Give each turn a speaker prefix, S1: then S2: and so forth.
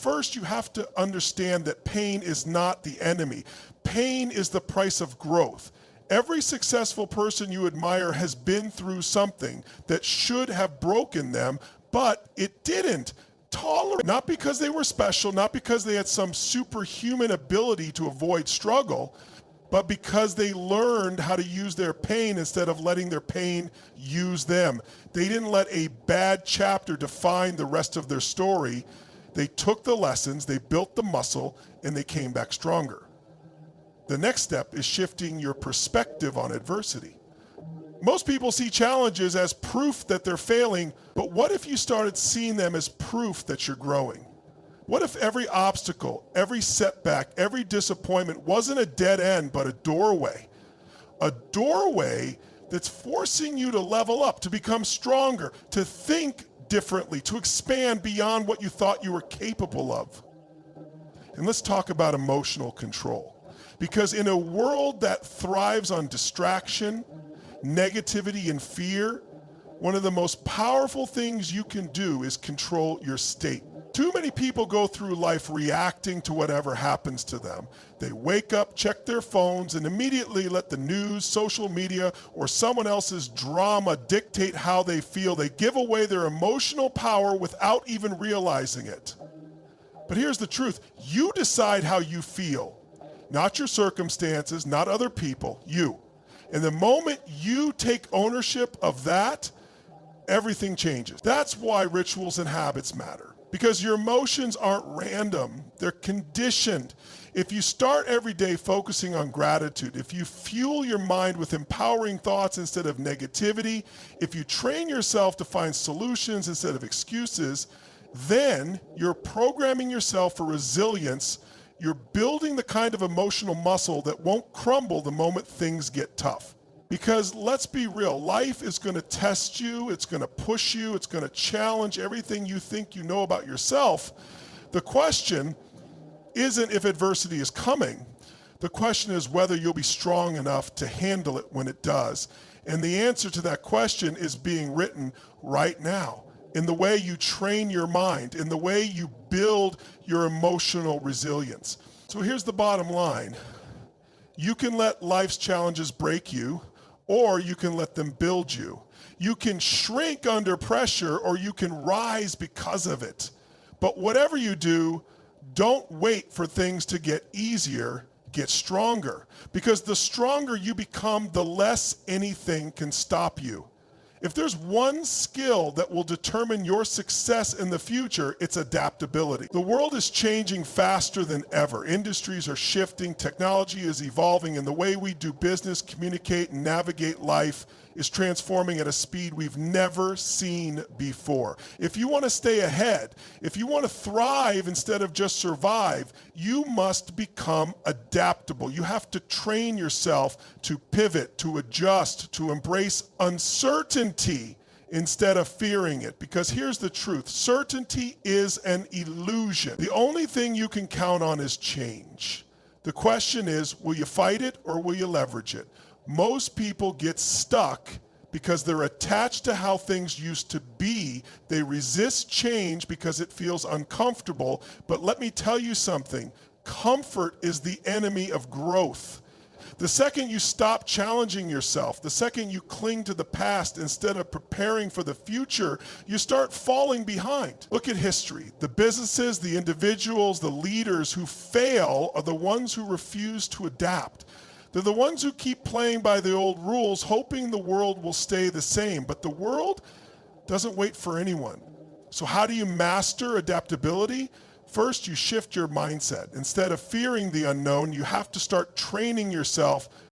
S1: First, you have to understand that pain is not the enemy. Pain is the price of growth. Every successful person you admire has been through something that should have broken them, but it didn't. Tolerate, not because they were special, not because they had some superhuman ability to avoid struggle, but because they learned how to use their pain instead of letting their pain use them. They didn't let a bad chapter define the rest of their story. They took the lessons, they built the muscle, and they came back stronger. The next step is shifting your perspective on adversity. Most people see challenges as proof that they're failing, but what if you started seeing them as proof that you're growing? What if every obstacle, every setback, every disappointment wasn't a dead end, but a doorway? A doorway that's forcing you to level up, to become stronger, to think differently, to expand beyond what you thought you were capable of. And let's talk about emotional control. Because in a world that thrives on distraction, negativity, and fear, one of the most powerful things you can do is control your state. Too many people go through life reacting to whatever happens to them. They wake up, check their phones, and immediately let the news, social media, or someone else's drama dictate how they feel. They give away their emotional power without even realizing it. But here's the truth. You decide how you feel. Not your circumstances, not other people, you. And the moment you take ownership of that, everything changes. That's why rituals and habits matter. Because your emotions aren't random, they're conditioned. If you start every day focusing on gratitude, if you fuel your mind with empowering thoughts instead of negativity, if you train yourself to find solutions instead of excuses, then you're programming yourself for resilience. You're building the kind of emotional muscle that won't crumble the moment things get tough. Because let's be real, life is going to test you, it's going to push you, it's going to challenge everything you think you know about yourself. The question isn't if adversity is coming. The question is whether you'll be strong enough to handle it when it does. And the answer to that question is being written right now, in the way you train your mind, in the way you build your emotional resilience. So here's the bottom line. You can let life's challenges break you, or you can let them build you. You can shrink under pressure, or you can rise because of it. But whatever you do, don't wait for things to get easier, get stronger. Because the stronger you become, the less anything can stop you. If there's one skill that will determine your success in the future, it's adaptability. The world is changing faster than ever. Industries are shifting, technology is evolving, and the way we do business, communicate, and navigate life is transforming at a speed we've never seen before. If you want to stay ahead, if you want to thrive instead of just survive, you must become adaptable. You have to train yourself to pivot, to adjust, to embrace uncertainty instead of fearing it. Because here's the truth, certainty is an illusion. The only thing you can count on is change. The question is, will you fight it or will you leverage it? Most people get stuck because they're attached to how things used to be. They resist change because it feels uncomfortable. But let me tell you something, comfort is the enemy of growth. The second you stop challenging yourself, the second you cling to the past instead of preparing for the future, you start falling behind. Look at history. The businesses, the individuals, the leaders who fail are the ones who refuse to adapt. They're the ones who keep playing by the old rules, hoping the world will stay the same. But the world doesn't wait for anyone. So how do you master adaptability? First, you shift your mindset. Instead of fearing the unknown, you have to start training yourself